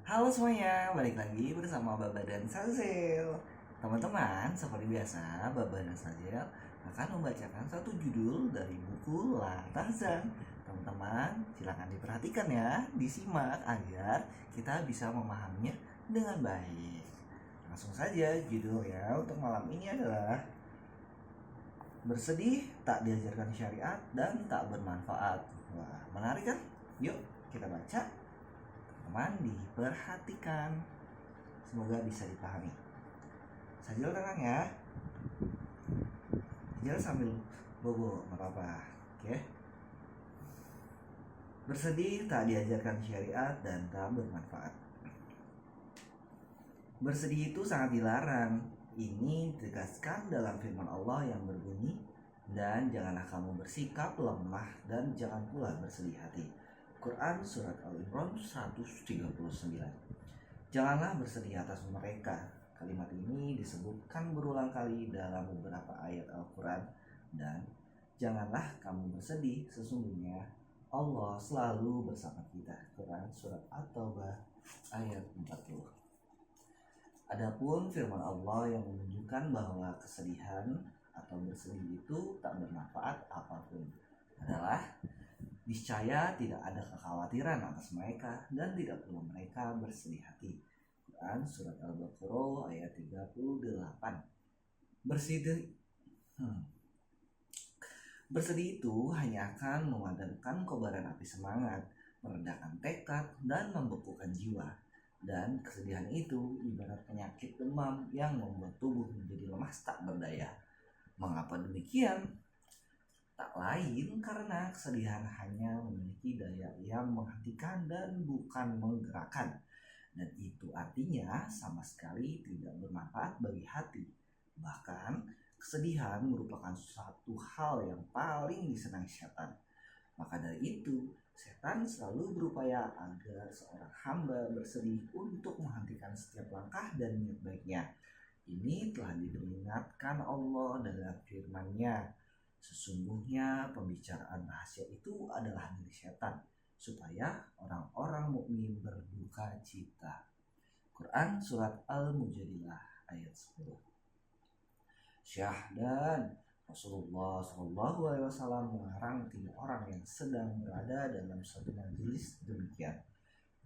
Halo semuanya, balik lagi bersama Baba dan Sazel. Teman-teman, seperti biasa, Baba dan Sazel akan membacakan satu judul dari buku La Tarzan. Teman-teman, silakan diperhatikan ya, disimak agar kita bisa memahaminya dengan baik. Langsung saja judulnya untuk malam ini adalah Bersedih tak diajarkan syariat dan tak bermanfaat. Wah, menarik kan? Yuk, kita baca. Teman diperhatikan, semoga bisa dipahami. Sajil tenang ya, Sajil sambil bobo nggak apa-apa. Oke. Bersedih tak diajarkan syariat dan tak bermanfaat. Bersedih itu sangat dilarang. Ini ditegaskan dalam firman Allah yang berbunyi, dan janganlah kamu bersikap lemah dan jangan pula bersedih hati. Quran Surat Al-Imran 139. Janganlah bersedih atas mereka. Kalimat ini disebutkan berulang kali dalam beberapa ayat Al-Quran. Dan janganlah kamu bersedih, sesungguhnya Allah selalu bersama kita. Quran Surat At-Taubah ayat 40. Adapun firman Allah yang menunjukkan bahwa kesedihan atau bersedih itu tak bermanfaat apapun adalah niscaya tidak ada kekhawatiran atas mereka dan tidak perlu mereka bersedih hati. Quran Surat Al-Baqarah ayat 38. Bersedih Bersedih itu hanya akan memadamkan kobaran api semangat, meredakan tekad, dan membekukan jiwa. Dan kesedihan itu ibarat penyakit demam yang membuat tubuh menjadi lemas tak berdaya. Mengapa demikian? Tak lain karena kesedihan hanya memiliki daya yang menghentikan dan bukan menggerakkan. Dan itu artinya sama sekali tidak bermanfaat bagi hati. Bahkan kesedihan merupakan suatu hal yang paling disenangi setan. Maka dari itu, setan selalu berupaya agar seorang hamba bersedih untuk menghentikan setiap langkah dan niat baiknya. Ini telah diperingatkan Allah dalam firman-Nya. Sesungguhnya pembicaraan rahasia itu adalah milik setan, supaya orang-orang mukmin berduka cita. Quran Surat Al-Mujadilah ayat 10. Syahdan Rasulullah SAW melarang 3 orang yang sedang berada dalam satu majelis demikian.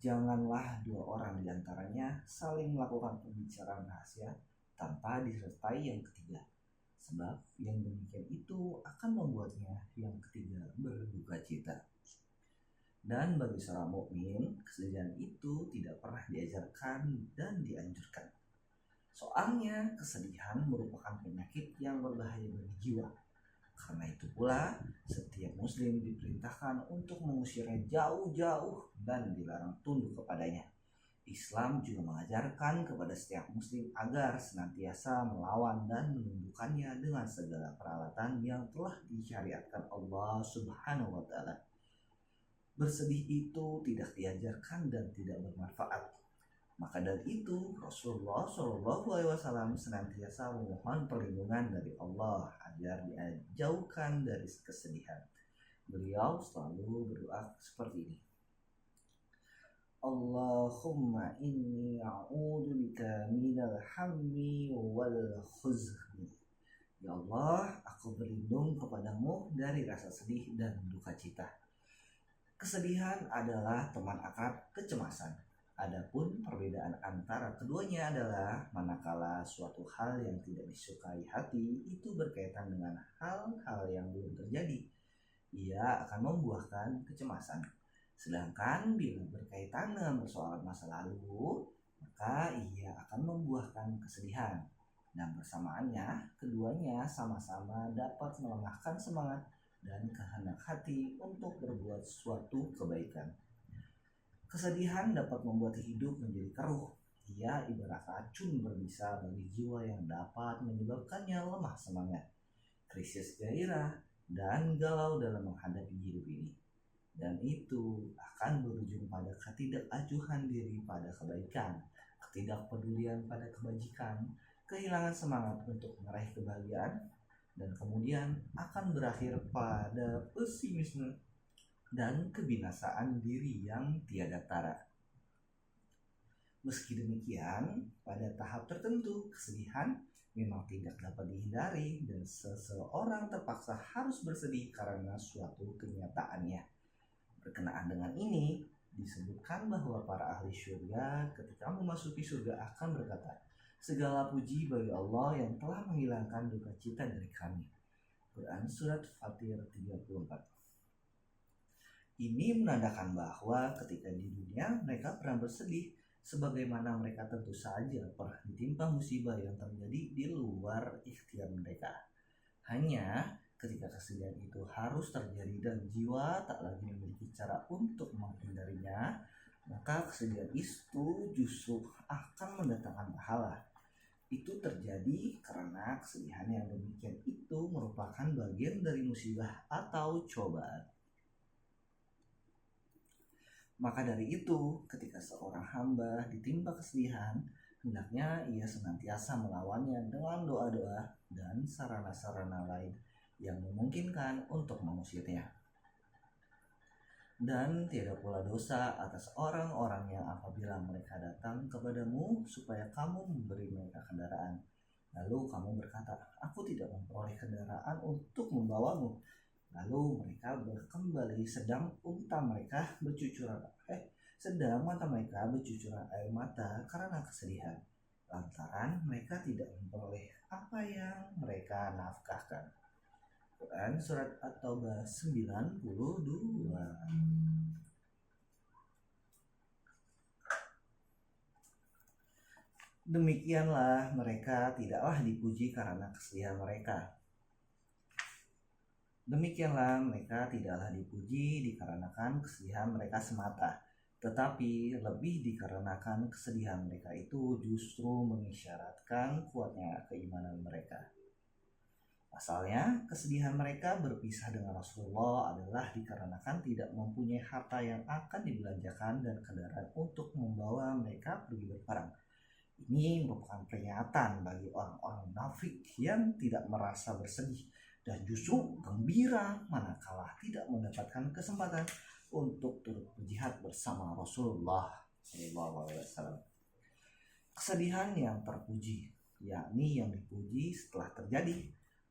Janganlah 2 orang diantaranya saling melakukan pembicaraan rahasia tanpa disertai yang ketiga, sebab yang demikian itu akan membuatnya yang ketiga berduka cita. Dan bagi seorang mukmin, kesedihan itu tidak pernah diajarkan dan dianjurkan. Soalnya kesedihan merupakan penyakit yang berbahaya bagi jiwa. Karena itu pula, setiap muslim diperintahkan untuk mengusirnya jauh-jauh dan dilarang tunduk kepadanya. Islam juga mengajarkan kepada setiap muslim agar senantiasa melawan dan menundukkannya dengan segala peralatan yang telah disyariatkan Allah Subhanahu wa taala. Bersedih itu tidak diajarkan dan tidak bermanfaat. Maka dari itu Rasulullah SAW senantiasa memohon perlindungan dari Allah agar dijauhkan dari kesedihan. Beliau selalu berdoa seperti ini. Allahumma inni a'udzubika minal hammi wal huzni. Ya Allah, aku berlindung kepadamu dari rasa sedih dan duka cita. Kesedihan adalah teman akrab kecemasan. Adapun perbedaan antara keduanya adalah manakala suatu hal yang tidak disukai hati itu berkaitan dengan hal-hal yang belum terjadi, ia akan membuahkan kecemasan. Sedangkan bila berkaitan dengan persoalan masa lalu, maka ia akan membuahkan kesedihan. Dan bersamaannya, keduanya sama-sama dapat melemahkan semangat dan kehendak hati untuk berbuat suatu kebaikan. Kesedihan dapat membuat hidup menjadi keruh. Ia ibarat racun berbisa bagi jiwa yang dapat menyebabkannya lemah semangat, krisis gairah, dan galau dalam menghadapi hidup ini. Dan itu akan berujung pada ketidakajuhan diri pada kebaikan, ketidakpedulian pada kebajikan, kehilangan semangat untuk meraih kebahagiaan, dan kemudian akan berakhir pada pesimisme dan kebinasaan diri yang tiada tara. Meski demikian, pada tahap tertentu kesedihan memang tidak dapat dihindari dan seseorang terpaksa harus bersedih karena suatu kenyataannya. Berkenaan dengan ini, disebutkan bahwa para ahli surga ketika memasuki surga akan berkata, "Segala puji bagi Allah yang telah menghilangkan duka cita dari kami." Quran Surat Fatir 34. Ini menandakan bahwa ketika di dunia mereka pernah bersedih, sebagaimana mereka tentu saja pernah ditimpa musibah yang terjadi di luar ikhtiar mereka. Hanya ketika kesedihan itu harus terjadi dan jiwa tak lagi memiliki cara untuk menghindarinya, maka kesedihan itu justru akan mendatangkan pahala. Itu terjadi karena kesedihan yang demikian itu merupakan bagian dari musibah atau cobaan. Maka dari itu, ketika seorang hamba ditimpa kesedihan, hendaknya ia senantiasa melawannya dengan doa-doa dan sarana-sarana lain yang memungkinkan untuk mengusirnya. Dan tidak pula dosa atas orang-orang yang apabila mereka datang kepadamu supaya kamu memberi mereka kendaraan, lalu kamu berkata, "Aku tidak memperoleh kendaraan untuk membawamu." Lalu mereka kembali sedang mata mereka bercucuran air mata karena kesedihan, lantaran mereka tidak memperoleh apa yang mereka nafkahkan. Quran Surat At-Taubah 92. Demikianlah mereka tidaklah dipuji karena kesedihan mereka. Demikianlah mereka tidaklah dipuji dikarenakan kesedihan mereka semata, tetapi lebih dikarenakan kesedihan mereka itu justru mengisyaratkan kuatnya keimanan mereka. Pasalnya, kesedihan mereka berpisah dengan Rasulullah adalah dikarenakan tidak mempunyai harta yang akan dibelanjakan dan kendaraan untuk membawa mereka pergi berperang. Ini merupakan peringatan bagi orang-orang munafik yang tidak merasa bersedih dan justru gembira manakala tidak mendapatkan kesempatan untuk turut berjihad bersama Rasulullah SAW. Kesedihan yang terpuji, yakni yang dipuji setelah terjadi,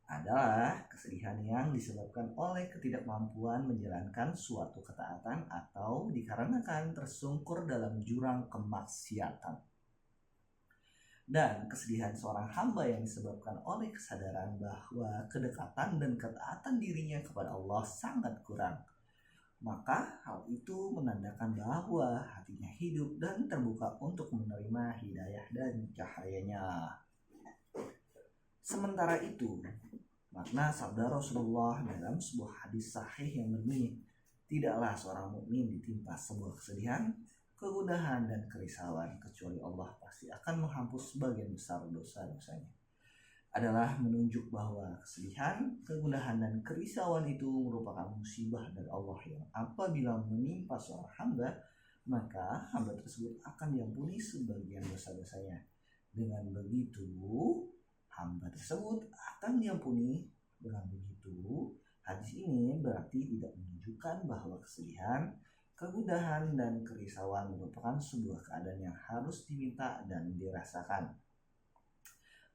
adalah kesedihan yang disebabkan oleh ketidakmampuan menjalankan suatu ketaatan atau dikarenakan tersungkur dalam jurang kemaksiatan. Dan kesedihan seorang hamba yang disebabkan oleh kesadaran bahwa kedekatan dan ketaatan dirinya kepada Allah sangat kurang, maka hal itu menandakan bahwa hatinya hidup dan terbuka untuk menerima hidayah dan cahayanya. Sementara itu, makna sabda Rasulullah dalam sebuah hadis sahih yang berbunyi, "Tidaklah seorang mukmin ditimpa sebuah kesedihan, kegundahan dan kerisauan kecuali Allah pasti akan menghapus sebagian besar dosa-dosanya," adalah menunjuk bahwa kesedihan, kegundahan dan kerisauan itu merupakan musibah dari Allah yang apabila menimpa seorang hamba, maka hamba tersebut akan diampuni sebagian dosa-dosanya. Dengan begitu, hamba tersebut akan diampuni. Dengan begitu, hadis ini berarti tidak menunjukkan bahwa kesedihan, kegundahan dan kerisauan merupakan sebuah keadaan yang harus diminta dan dirasakan.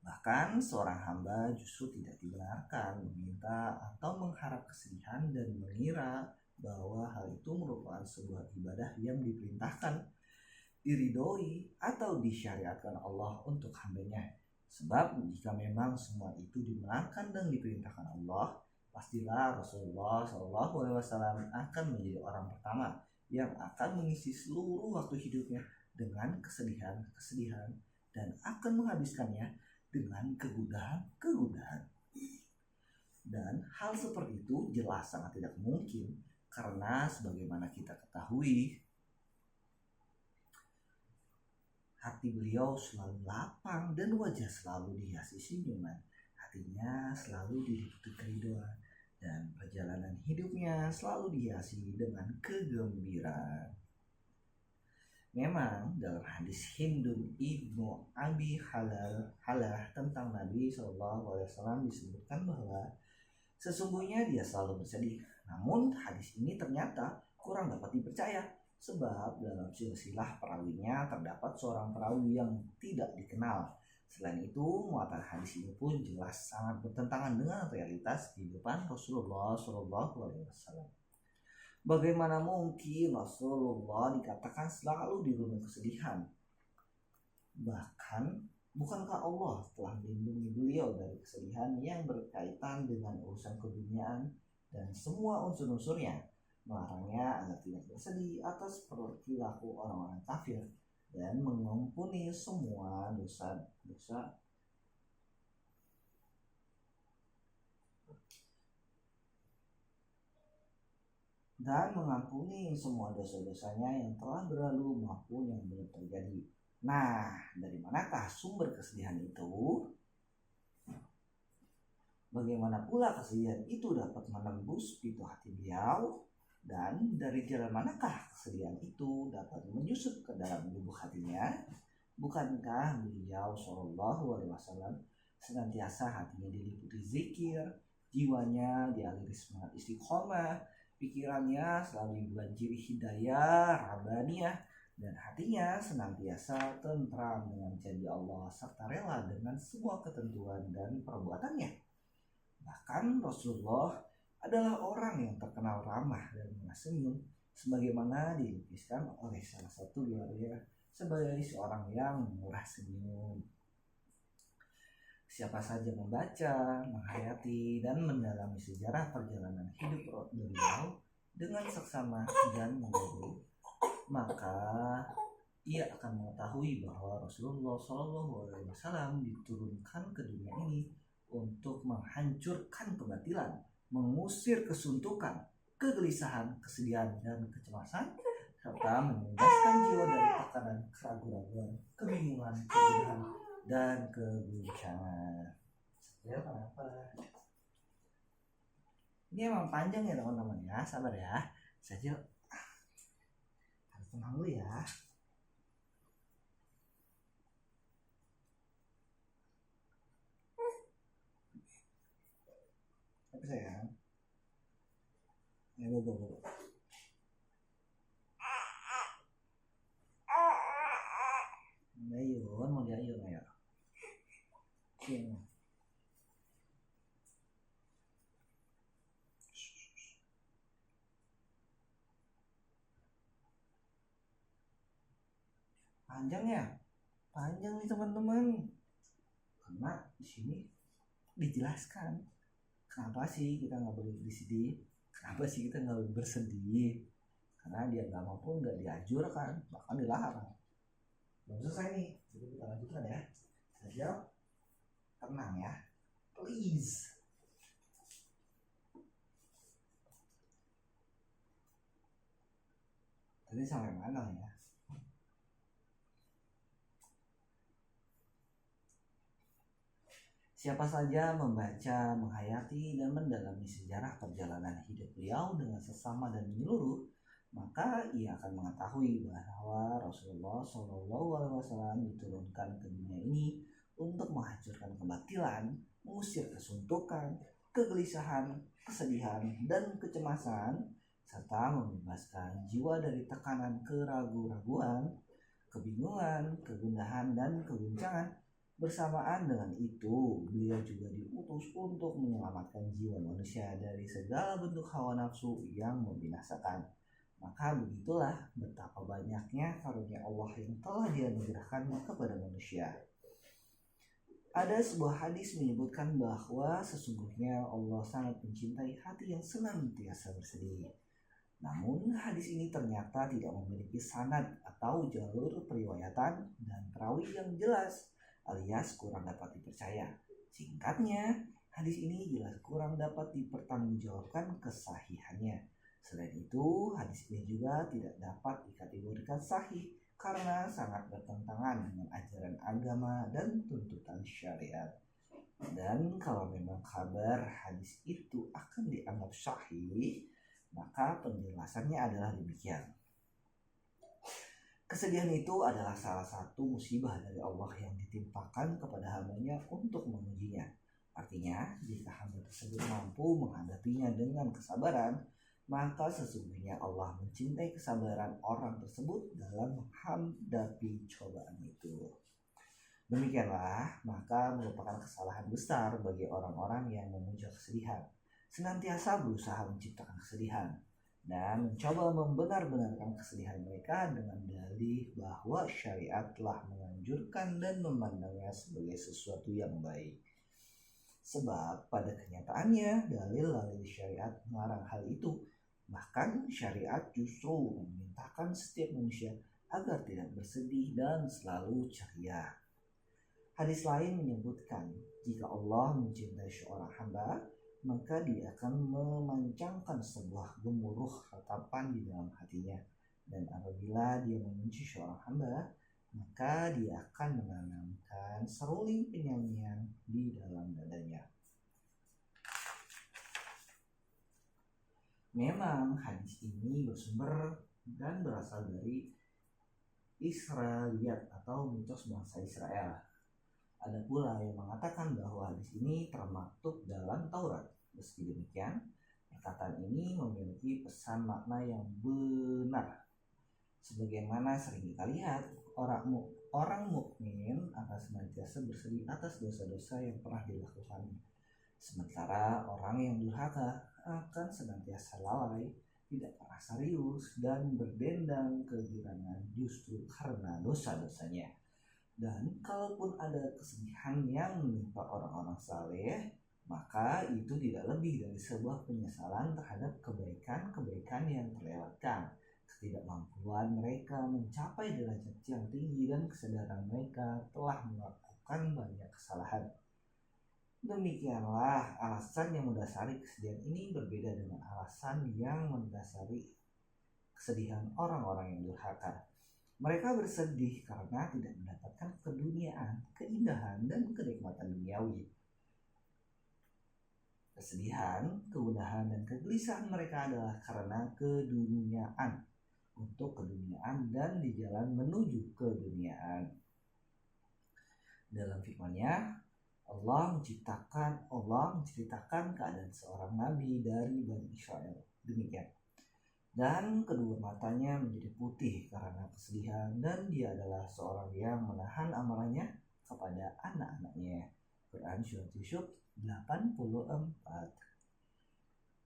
Bahkan seorang hamba justru tidak dibenarkan meminta atau mengharap kesedihan dan mengira bahwa hal itu merupakan sebuah ibadah yang diperintahkan, diridhoi atau disyariatkan Allah untuk hambanya. Sebab jika memang semua itu dibenarkan dan diperintahkan Allah, pastilah Rasulullah SAW akan menjadi orang pertama yang akan mengisi seluruh waktu hidupnya dengan kesedihan dan akan menghabiskannya dengan kegundahan. Dan hal seperti itu jelas sangat tidak mungkin karena sebagaimana kita ketahui, hati beliau selalu lapang dan wajah selalu dihiasi senyuman. Hatinya selalu diliputi keriduan dan perjalanan hidupnya selalu dihiasi dengan kegembiraan. Memang dalam hadis Hindun Ibnu Abi Halah tentang Nabi SAW disebutkan bahwa sesungguhnya dia selalu bersedih. Namun hadis ini ternyata kurang dapat dipercaya, Sebab dalam silsilah perawinya terdapat seorang perawi yang tidak dikenal. Selain itu, muatan hadis ini pun jelas sangat bertentangan dengan realitas kehidupan Rasulullah SAW. Bagaimana mungkin Rasulullah dikatakan selalu dirundung kesedihan? Bahkan, bukankah Allah telah melindungi beliau dari kesedihan yang berkaitan dengan urusan keduniaan dan semua unsur-unsurnya, melarangnya agar tidak bersedih atas perilaku orang-orang kafir dan mengampuni semua dosa-dosa dosa-dosanya yang telah berlalu maupun yang belum terjadi. Nah, dari manakah sumber kesedihan itu? Bagaimana pula kesedihan itu dapat menembus pintu hati beliau? Dan dari jalan manakah kesedihan itu dapat menyusup ke dalam lubuk hatinya? Bukankah beliau Shallallahu Alaihi Wasallam senantiasa hatinya diliputi zikir, jiwanya dialiri semangat istiqomah, pikirannya selalu dibanjiri hidayah rabbaniyah, dan hatinya senantiasa tentram dengan janji Allah serta rela dengan semua ketentuan dan perbuatannya. Bahkan Rasulullah adalah orang yang terkenal ramah dan murah senyum, sebagaimana dilukiskan oleh salah satu gelarnya sebagai seorang yang murah senyum. Siapa saja membaca, menghayati, dan mendalami sejarah perjalanan hidup beliau dengan seksama dan menyeluruh, maka ia akan mengetahui bahwa Rasulullah SAW diturunkan ke dunia ini untuk menghancurkan kebatilan, mengusir kesuntukan, kegelisahan, kesedihan, dan kecemasan, serta membebaskan jiwa dari tekanan, keraguan-raguan, kebingungan, kegundahan, dan keguncangan. Ya, apa? Ini emang panjang ya teman-teman ya, sabar ya. Saja harus tenang dulu ya. Apa sayang? Ya, go. Ayun, mau diayun ya. Panjang nih teman-teman. Karena di sini dijelaskan kenapa sih kita nggak boleh bersedih, kenapa sih kita nggak boleh bersedih, karena di agama pun nggak dianjurkan, bahkan dilarang. Belum selesai nih, jadi kita lanjutkan ya. Saja tenang ya, please. Tadi sampai mana ya? Siapa saja membaca, menghayati, dan mendalami sejarah perjalanan hidup beliau dengan sesama dan menyeluruh, maka ia akan mengetahui bahwa Rasulullah SAW diturunkan ke dunia ini untuk menghancurkan kebatilan, mengusir kesuntukan, kegelisahan, kesedihan, dan kecemasan, serta membebaskan jiwa dari tekanan keraguan-raguan, kebingungan, kegundahan, dan keguncangan. Bersamaan dengan itu, beliau juga diutus untuk menyelamatkan jiwa manusia dari segala bentuk hawa nafsu yang membinasakan. Maka begitulah betapa banyaknya karunia Allah yang telah dianugerahkan kepada manusia. Ada sebuah hadis menyebutkan bahwa sesungguhnya Allah sangat mencintai hati yang senantiasa bersedih. Namun hadis ini ternyata tidak memiliki sanad atau jalur periwayatan dan perawi yang jelas, alias kurang dapat dipercaya. Singkatnya, hadis ini jelas kurang dapat dipertanggungjawabkan kesahihannya. Selain itu, hadis ini juga tidak dapat dikategorikan sahih karena sangat bertentangan dengan ajaran agama dan tuntutan syariat. Dan kalau memang kabar hadis itu akan dianggap sahih, maka penjelasannya adalah demikian. Kesedihan itu adalah salah satu musibah dari Allah yang ditimpakan kepada hambanya untuk mengujinya. Artinya, jika hamba tersebut mampu menghadapinya dengan kesabaran, maka sesungguhnya Allah mencintai kesabaran orang tersebut dalam menghadapi cobaan itu. Demikianlah, maka merupakan kesalahan besar bagi orang-orang yang memuja kesedihan, senantiasa berusaha menciptakan kesedihan, dan mencoba membenar-benarkan kesedihan mereka dengan dalih bahwa syariat telah menganjurkan dan memandangnya sebagai sesuatu yang baik. Sebab pada kenyataannya dalil-dalil syariat melarang hal itu. Bahkan syariat justru memerintahkan setiap manusia agar tidak bersedih dan selalu ceria. Hadis lain menyebutkan, jika Allah mencintai seorang hamba, maka dia akan memancangkan sebuah gemuruh ratapan di dalam hatinya. Dan apabila dia membenci seorang hamba, maka dia akan menanamkan seruling penyanyian di dalam dadanya. Memang hadis ini bersumber dan berasal dari Israiliyat atau mitos bangsa Israel. Ada pula yang mengatakan bahwa hadis ini termaktub dalam Taurat. Meski demikian, perkataan ini memiliki pesan makna yang benar. Sebagaimana sering kita lihat, orang mukmin akan senantiasa bersedih atas dosa-dosa yang pernah dilakukan. Sementara orang yang durhaka akan senantiasa lalai, tidak pernah serius, dan berdendang kegirangan justru karena dosa-dosanya. Dan kalaupun ada kesedihan yang menimpa orang-orang saleh, maka itu tidak lebih dari sebuah penyesalan terhadap kebaikan-kebaikan yang terlewatkan, ketidakmampuan mereka mencapai derajat yang tinggi, dan kesadaran mereka telah melakukan banyak kesalahan. Demikianlah alasan yang mendasari kesedihan ini berbeda dengan alasan yang mendasari kesedihan orang-orang yang durhaka. Mereka bersedih karena tidak mendapatkan keduniaan, keindahan, dan kenikmatan duniawi. Kesedihan, kemudahan, dan kegelisahan mereka adalah karena keduniaan, untuk keduniaan dan di jalan menuju keduniaan. Dalam firman-Nya, Allah menceritakan keadaan seorang nabi dari Bani Israel. Demikian. Dan kedua matanya menjadi putih karena kesedihan, dan dia adalah seorang yang menahan amarahnya kepada anak-anaknya. Quran Surat Yusuf 84.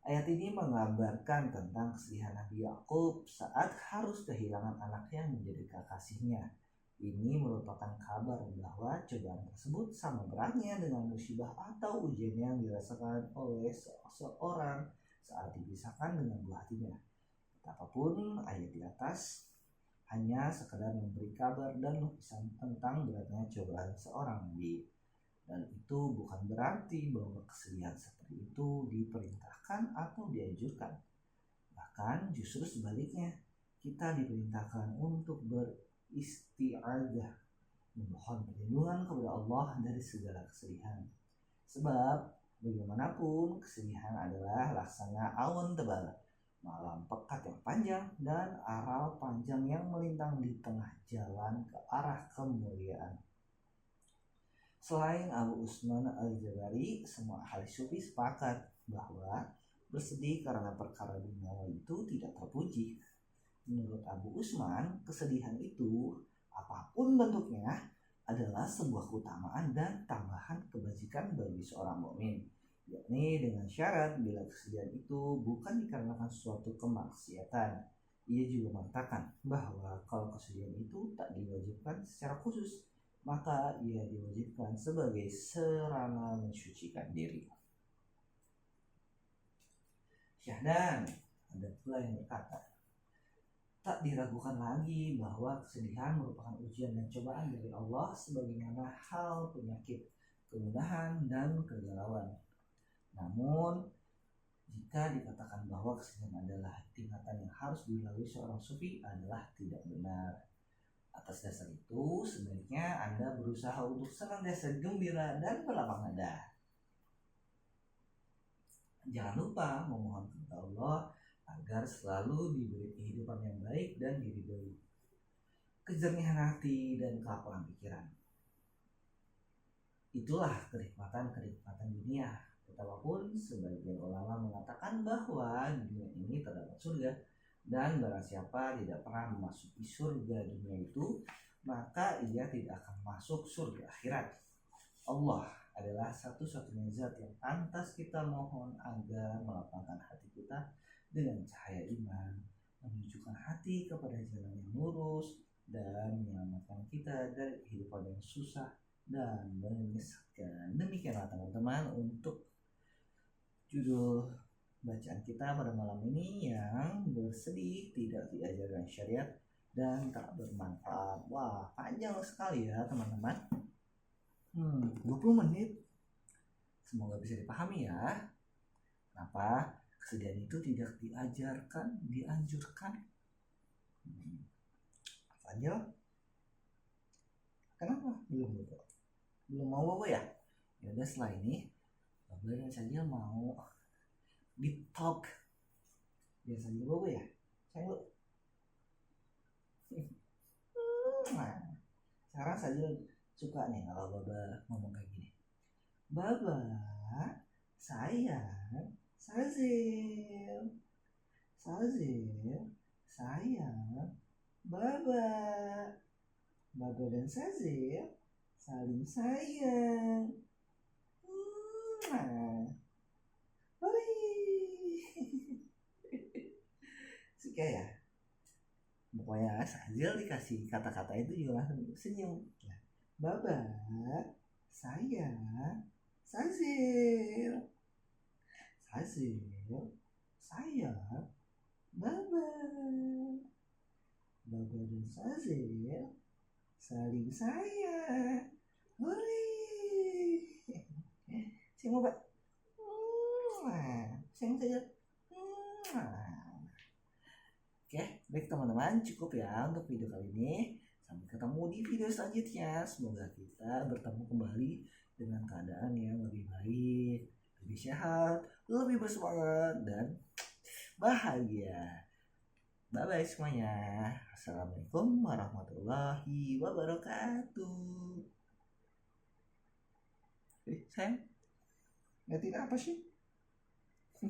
Ayat ini menggambarkan tentang kesedihan Nabi Yakub saat harus kehilangan anak yang menjadi kekasihnya. Ini merupakan kabar bahwa cobaan tersebut sama beratnya dengan musibah atau ujian yang dirasakan oleh seorang saat dipisahkan dengan buah hatinya. Apapun ayat di atas hanya sekedar memberi kabar dan lukisan tentang beratnya cobaan seorang nabi, dan itu bukan berarti bahwa kesedihan seperti itu diperintahkan atau dianjurkan. Bahkan justru sebaliknya, kita diperintahkan untuk beristi'adzah, memohon perlindungan kepada Allah dari segala kesedihan. Sebab bagaimanapun kesedihan adalah laksana awan tebal, malam pekat yang panjang, dan aral panjang yang melintang di tengah jalan ke arah kemuliaan. Selain Abu Usman Al-Jabari, semua ahli sufi sepakat bahwa bersedih karena perkara duniawi itu tidak terpuji. Menurut Abu Usman, kesedihan itu, apapun bentuknya, adalah sebuah keutamaan dan tambahan kebajikan bagi seorang mukmin, yakni dengan syarat bila kesedihan itu bukan dikarenakan suatu kemaksiatan. Ia juga mengatakan bahwa kalau kesedihan itu tak diwajibkan secara khusus, maka ia diwajibkan sebagai sarana mensucikan diri. Syahdan, ada pula yang berkata, tak diragukan lagi bahwa kesedihan merupakan ujian dan cobaan dari Allah sebagaimana hal penyakit, kemudahan, dan kegalauan. Namun, jika dikatakan bahwa kesedihan adalah tingkatan yang harus dilalui seorang sufi adalah tidak benar. Atas dasar itu, sebaiknya Anda berusaha untuk senantiasa gembira dan berlapang dada. Jangan lupa memohon kepada Allah agar selalu diberi kehidupan yang baik dan diridhoi, kejernihan hati, dan kelapangan pikiran. Itulah kenikmatan dunia, Betapapun sebagian ulama mengatakan bahwa dunia ini terdapat surga, dan barang siapa tidak pernah memasuki surga dunia itu, maka ia tidak akan masuk surga akhirat. Allah adalah satu-satunya zat yang pantas kita mohon agar melapangkan hati kita dengan cahaya iman, menunjukkan hati kepada jalan yang lurus, dan menyelamatkan kita dari kehidupan yang susah dan menyesatkan. Demikianlah teman-teman untuk judul bacaan kita pada malam ini yang bersedih, tidak diajarkan syariat, dan tak bermanfaat. Wah, panjang sekali ya teman-teman. 20 menit. Semoga bisa dipahami ya. Kenapa kesedihan itu tidak diajarkan, dianjurkan? Fadil, kenapa belum mau Bobo ya? Ya udah, setelah ini Bobo dan Sajil mau deep talk. Biasanya Bobo ya, sayang lu. Sekarang Sajil suka nih kalau Baba ngomong kayak gini. Baba, sayang, Sajil, sayang, Baba dan Sajil saling sayang. Suka ya? Pokoknya Sajil dikasih kata-kata itu juga langsung senyum. Baba, sayang, Sajil, sayang, Baba dan Sajil saling sayang. Sayang Baba, sayang Sajil. Oke, baik teman-teman, cukup ya untuk video kali ini. Sampai ketemu di video selanjutnya. Semoga kita bertemu kembali dengan keadaan yang lebih baik, lebih sehat, lebih bersemangat, dan bahagia. Bye-bye semuanya. Assalamualaikum warahmatullahi wabarakatuh. Sayang, ngatin apa sih?